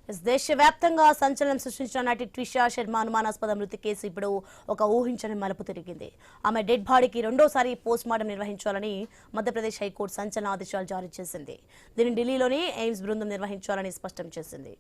దేశవ్యాప్తంగా సంచలనం సృష్టించిన నటి ట్విషా శర్మ అనుమానాస్పద మృతి కేసు ఇప్పుడు ఒక ఊహించని మలుపు తిరిగింది. ఆమె డెడ్ బాడీకి రెండోసారి పోస్ట్ మార్టం నిర్వహించాలని మధ్యప్రదేశ్ హైకోర్టు సంచలన ఆదేశాలు జారీ చేసింది. దీన్ని ఢిల్లీలోని ఎయిమ్స్ బృందం నిర్వహించాలని స్పష్టం చేసింది.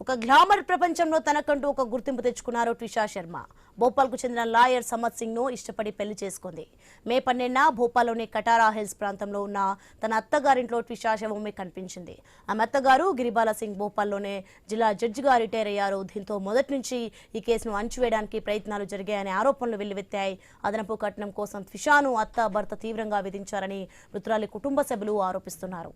ఒక గ్లామర్ ప్రపంచంలో తనకంటూ ఒక గుర్తింపు తెచ్చుకున్నారు ట్విషా శర్మ. భోపాల్కు చెందిన లాయర్ సమత్ సింగ్ ను ఇష్టపడి పెళ్లి చేసుకుంది. మే 12న భోపాల్లోని కటారా హిల్స్ ప్రాంతంలో ఉన్న తన అత్తగారింట్లో ట్విషా శవం కనిపించింది. ఆమె అత్తగారు గిరిబాలా సింగ్ భోపాల్లోనే జిల్లా జడ్జిగా రిటైర్ అయ్యారు. దీంతో మొదటి నుంచి ఈ కేసును అణచివేయడానికి ప్రయత్నాలు జరిగాయనే ఆరోపణలు వెల్లువెత్తాయి. అదనపు కట్నం కోసం ట్విషాను అత్త భర్త తీవ్రంగా వేధించారని మృతురాలి కుటుంబ సభ్యులు ఆరోపిస్తున్నారు.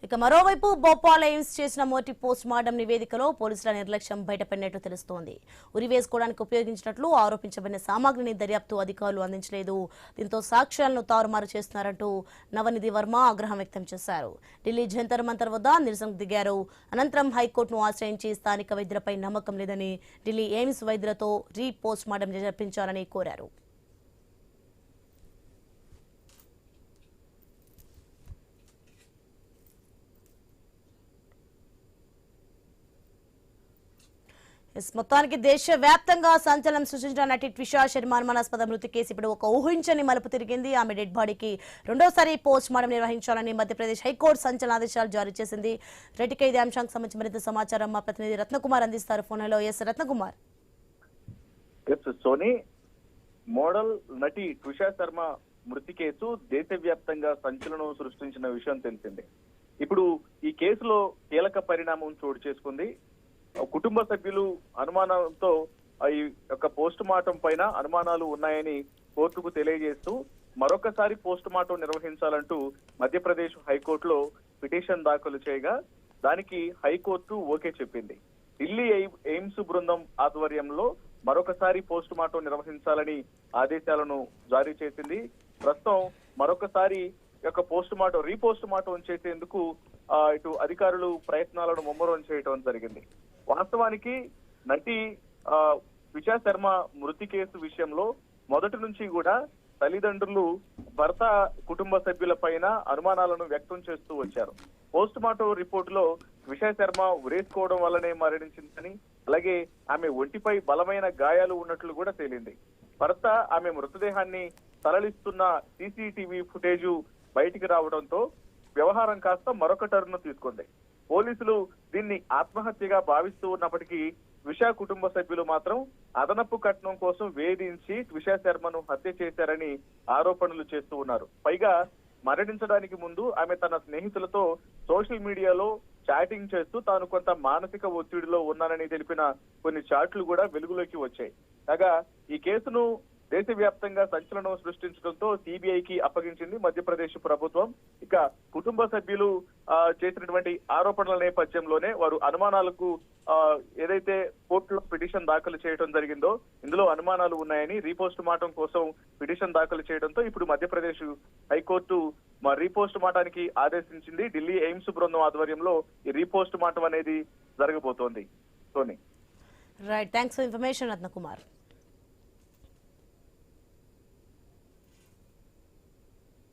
ఇక మరోవైపు భోపాల్ ఎయిమ్స్ చేసిన మొదటి పోస్ట్ మార్టం నివేదికలో పోలీసుల నిర్లక్ష్యం బయటపడినట్టు తెలుస్తోంది. ఉరి వేసుకోవడానికి ఉపయోగించినట్లు ఆరోపించబడిన సామాగ్రిని దర్యాప్తు అధికారులు అందించలేదు. దీంతో సాక్ష్యాలను తారుమారు చేస్తున్నారంటూ నవనిధి వర్మ ఆగ్రహం వ్యక్తం చేశారు. ఢిల్లీ జంతర్ మంతర్ వద్ద నిరసనకు దిగారు. అనంతరం హైకోర్టును ఆశ్రయించి స్థానిక వైద్యులపై నమ్మకం లేదని ఢిల్లీ ఎయిమ్స్ వైద్యులతో పోస్ట్ మార్టం జరిపించాలని కోరారు. మొత్తానికి దేశవ్యాప్తంగా సంచలనం సృష్టించిన నటి ట్విషా శర్మ అనుమానాస్పద మృతి కేసు ఇప్పుడు ఒక ఊహించని మలుపు తిరిగింది. ఆమె డెడ్ బాడీకి రెండోసారి పోస్ట్ మార్టం నిర్వహించాలని మధ్యప్రదేశ్ హైకోర్టు సంచలన ఆదేశాలు జారీ చేసింది. రెడ్డికి ఇదే అంశానికి సంబంధించి మరింత సమాచారం మా ప్రతినిధి రత్నకుమార్ అందిస్తారు ఫోన్లో. ఎస్ రత్నకుమార్. సోని, మోడల్ నటి ట్విషా శర్మ మృతి కేసు దేశవ్యాప్తంగా సంచలనం సృష్టించిన విషయం తెలిసిందే. ఇప్పుడు ఈ కేసులో కీలక పరిణామం చోటు చేసుకుంది. కుటుంబ సభ్యులు అనుమానంతో ఈ యొక్క పోస్ట్ మార్టం పైన అనుమానాలు ఉన్నాయని కోర్టుకు తెలియజేస్తూ మరొకసారి పోస్ట్ మార్టం నిర్వహించాలంటూ మధ్యప్రదేశ్ హైకోర్టులో పిటిషన్ దాఖలు చేయగా దానికి హైకోర్టు ఓకే చెప్పింది. ఢిల్లీ ఎయిమ్స్ బృందం ఆధ్వర్యంలో మరొకసారి పోస్ట్ మార్టం నిర్వహించాలని ఆదేశాలను జారీ చేసింది. ప్రస్తుతం మరొకసారి యొక్క రీపోస్ట్ మార్టం చేసేందుకు ఇటు అధికారులు ప్రయత్నాలను ముమ్మరం చేయడం జరిగింది. వాస్తవానికి నటి ట్విషా శర్మ మృతి కేసు విషయంలో మొదటి నుంచి కూడా తల్లిదండ్రులు భర్త కుటుంబ సభ్యుల పైన అనుమానాలను వ్యక్తం చేస్తూ వచ్చారు. పోస్ట్ మార్టం రిపోర్టులో ట్విషా శర్మ ఉరేసుకోవడం వల్లనే మరణించిందని, అలాగే ఆమె ఒంటిపై బలమైన గాయాలు ఉన్నట్లు కూడా తేలింది. భర్త ఆమె మృతదేహాన్ని తరలిస్తున్న సీసీటీవీ ఫుటేజు బయటికి రావడంతో వ్యవహారం కాస్త మరొక టర్న్ తీసుకుంది. పోలీసులు దీన్ని ఆత్మహత్యగా భావిస్తూ ఉన్నప్పటికీ ట్విషా కుటుంబ సభ్యులు మాత్రం అదనపు కట్నం కోసం వేధించి ట్విషా శర్మను హత్య చేశారని ఆరోపణలు చేస్తూ ఉన్నారు. పైగా మరణించడానికి ముందు ఆమె తన స్నేహితులతో సోషల్ మీడియాలో చాటింగ్ చేస్తూ తాను కొంత మానసిక ఒత్తిడిలో ఉన్నానని తెలిపిన కొన్ని చాట్లు కూడా వెలుగులోకి వచ్చాయి. కాగా ఈ కేసును దేశవ్యాప్తంగా సంచలనం సృష్టించడంతో సిబిఐకి అప్పగించింది మధ్యప్రదేశ్ ప్రభుత్వం. ఇక కుటుంబ సభ్యులు చేసినటువంటి ఆరోపణల నేపథ్యంలోనే వారు అనుమానాలకు ఏదైతే కోర్టులో పిటిషన్ దాఖలు చేయడం జరిగిందో ఇందులో అనుమానాలు ఉన్నాయని రీపోస్ట్ మార్టం కోసం పిటిషన్ దాఖలు చేయడంతో ఇప్పుడు మధ్యప్రదేశ్ హైకోర్టు రీపోస్ట్ మార్టానికి ఆదేశించింది. ఢిల్లీ ఎయిమ్స్ బృందం ఆధ్వర్యంలో ఈ రీపోస్ట్ మార్టం అనేది జరగబోతోంది. సోని, right, thanks for information Ratnakumar.